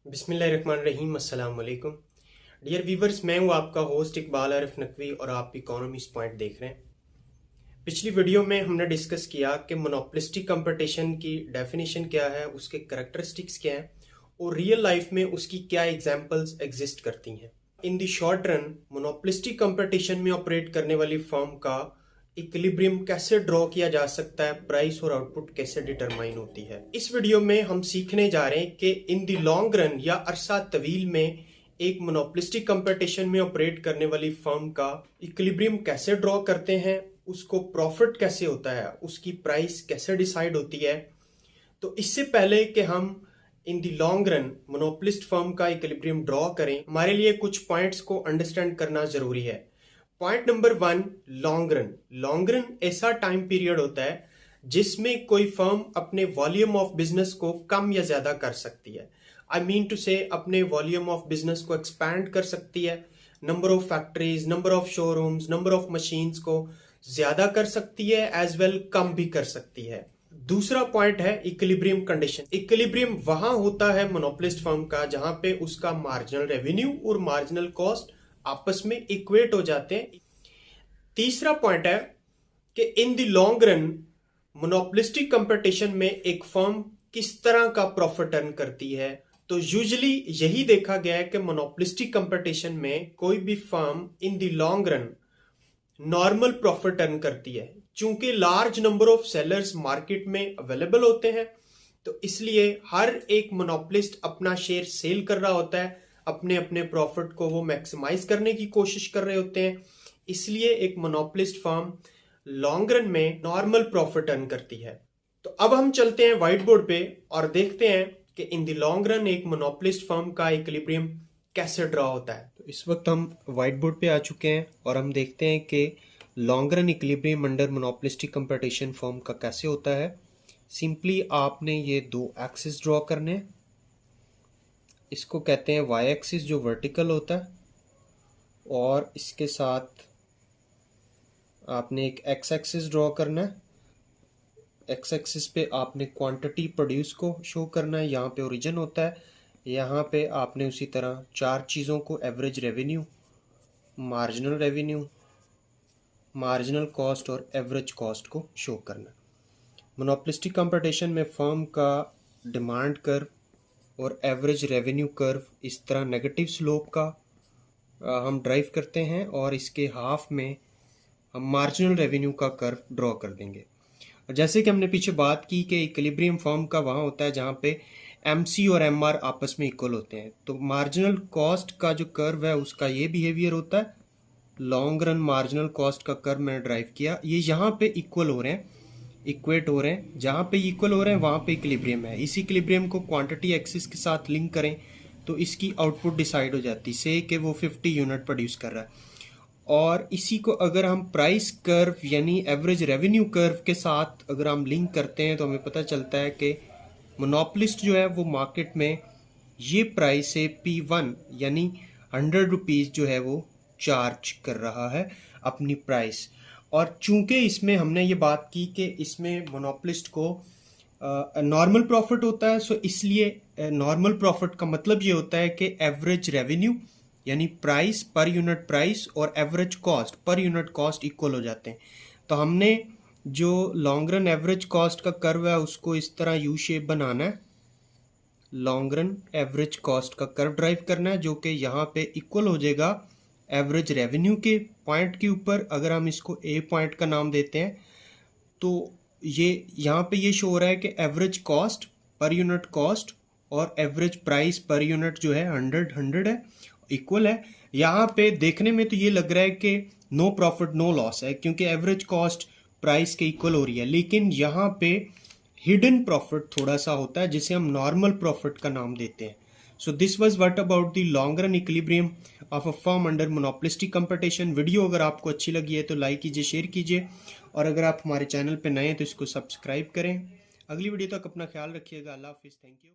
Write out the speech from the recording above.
बिस्मिल्लाहिर्रहमानिर्रहीम, अस्सलाम वालेकुम। डियर व्यूवर्स, मैं हूं आपका होस्ट इकबाल आरिफ नकवी और आप इकोनॉमिक्स पॉइंट देख रहे हैं। पिछली वीडियो में हमने डिस्कस किया कि मोनोपोलिस्टिक कंपटीशन की डेफिनेशन क्या है, उसके करैक्टरिस्टिक्स क्या हैं और रियल लाइफ में उसकी क्या एग्जांपल्स एग्जिस्ट करती हैं। In the short run monopolistic competition में ऑपरेट करने वाली फर्म का इक्विलिब्रियम कैसे ड्रॉ किया जा सकता है, प्राइस और आउटपुट कैसे डिटरमाइन होती है। इस वीडियो में हम सीखने जा रहे हैं कि इन द लॉन्ग रन या अरसा तवील में एक मोनोपोलिस्टिक कंपटीशन में ऑपरेट करने वाली फर्म का इक्विलिब्रियम कैसे ड्रॉ करते हैं, उसको प्रॉफिट कैसे होता है, उसकी प्राइस कैसे डिसाइड होती है। तो इससे पहले कि हम in the long run monopolist firm का इक्विलिब्रियम ड्रॉ करें, हमारे लिए कुछ पॉइंट्स को अंडरस्टैंड करना जरूरी है। Point number 1, long run. Long run ऐसा टाइम पीरियड होता है जिसमें कोई फर्म अपने वॉल्यूम ऑफ बिजनेस को कम या ज्यादा कर सकती है। आई मीन टू से अपने वॉल्यूम ऑफ बिजनेस को एक्सपैंड कर सकती है, number of factories, number of showrooms, number of machines को ज्यादा कर सकती है, एज वेल कम भी कर सकती है। दूसरा पॉइंट है इक्विलिब्रियम कंडीशन। इक्विलिब्रियम वहां होता है मोनोपोलिस्ट फर्म का जहां पे उसका मार्जिनल रेवेन्यू और मार्जिनल कॉस्ट आपस में इक्वेट हो जाते हैं। तीसरा पॉइंट है कि in the long run monopolistic competition में एक फर्म किस तरह का प्रॉफिट अर्न करती है। तो यूजुअली यही देखा गया है कि मोनोपोलिस्टिक कंपटीशन में कोई भी firm in the long run normal profit earn करती है। चूंकि large number of sellers market में अवेलेबल होते हैं, तो इसलिए हर एक मोनोपोलिस्ट अपना शेयर सेल कर रहा होता है, अपने अपने प्रॉफिट को वो मैक्सिमाइज करने की कोशिश कर रहे होते हैं। इसलिए एक मोनोपोलिस्ट फर्म लॉन्ग रन में नॉर्मल प्रॉफिट अर्न करती है। तो अब हम चलते हैं व्हाइट बोर्ड पे और देखते हैं कि इन द लॉन्ग रन एक मोनोपोलिस्ट फर्म का इक्विलिब्रियम कैसे ड्रॉ होता है। तो इस वक्त हम व्हाइट बोर्ड पे आ चुके हैं और हम देखते हैं कि long run equilibrium under monopolistic competition firm का कैसे होता है। सिंपली आपने ये दो एक्सिस ड्रॉ करने हैं। इसको कहते हैं वाई एक्सिस जो वर्टिकल होता है, और इसके साथ आपने एक एक्स एक्सिस ड्रॉ करना है। एक्स एक्सिस पे आपने क्वांटिटी प्रोड्यूस को शो करना है, यहाँ पे ओरिजिन होता है। यहाँ पे आपने उसी तरह चार चीज़ों को average revenue, marginal revenue, marginal cost और एवरेज कॉस्ट को शो करना है। मोनोपोलिस्टिक कंपटीशन में फर्म का डिमांड कर्व और एवरेज रेवेन्यू कर्व इस तरह नेगेटिव स्लोप का हम ड्राइव करते हैं, और इसके हाफ में हम मार्जिनल रेवेन्यू का कर्व ड्रॉ कर देंगे। और जैसे कि हमने पीछे बात की कि इक्विलिब्रियम फर्म का वहाँ होता है जहाँ पे एमसी और एमआर आपस में इक्वल होते हैं। तो मार्जिनल कॉस्ट का जो कर्व है उसका ये बिहेवियर होता है। लॉन्ग रन मार्जिनल कॉस्ट का कर्व मैंने ड्राइव किया, ये यहाँ पे इक्वल हो रहे हैं, इक्वेट हो रहे हैं। जहाँ पे इक्वल हो रहे हैं वहाँ पे इक्विलिब्रियम है। इस इक्विलिब्रियम को क्वांटिटी एक्सिस के साथ लिंक करें तो इसकी आउटपुट डिसाइड हो जाती है, से कि वो 50 यूनिट प्रोड्यूस कर रहा है। और इसी को अगर हम प्राइस कर्व यानी एवरेज रेवेन्यू कर्व के साथ अगर हम लिंक करते हैं तो हमें पता चलता है कि मोनोपोलिस्ट जो है वो मार्केट में ये प्राइस से P1 यानी 100 रुपीज़ जो है वो चार्ज कर रहा है अपनी प्राइस। और चूंकि इसमें हमने ये बात की कि इसमें मोनोपोलिस्ट को नॉर्मल प्रॉफिट होता है, सो इसलिए नॉर्मल प्रॉफिट का मतलब ये होता है कि एवरेज रेवेन्यू यानी प्राइस पर यूनिट प्राइस और average cost per unit cost equal हो जाते हैं। तो हमने जो लॉन्ग रन एवरेज कॉस्ट का कर्व है उसको इस तरह यू शेप बनाना है। लॉन्ग रन एवरेज कॉस्ट का कर्व ड्राइव करना है जो कि यहाँ पे इक्वल हो जाएगा एवरेज रेवेन्यू के पॉइंट के ऊपर। अगर हम इसको ए पॉइंट का नाम देते हैं तो ये यहाँ पे ये शो हो रहा है कि average cost per unit cost और एवरेज प्राइस पर यूनिट जो है 100 है, इक्वल है। यहाँ पे देखने में तो ये लग रहा है कि नो प्रॉफिट नो लॉस है क्योंकि एवरेज कॉस्ट प्राइस के इक्वल हो रही है, लेकिन यहाँ पे हिडन प्रॉफिट थोड़ा सा होता है जिसे हम नॉर्मल प्रॉफिट का नाम देते हैं। So this was what about the long run equilibrium of a firm under monopolistic competition. Video अगर आपको अच्छी लगी है तो लाइक कीजिए, शेयर कीजिए, और अगर आप हमारे चैनल पर नए हैं तो इसको सब्सक्राइब करें। अगली वीडियो तक अपना ख्याल रखिएगा। अल्लाह हाफिज़, थैंक यू।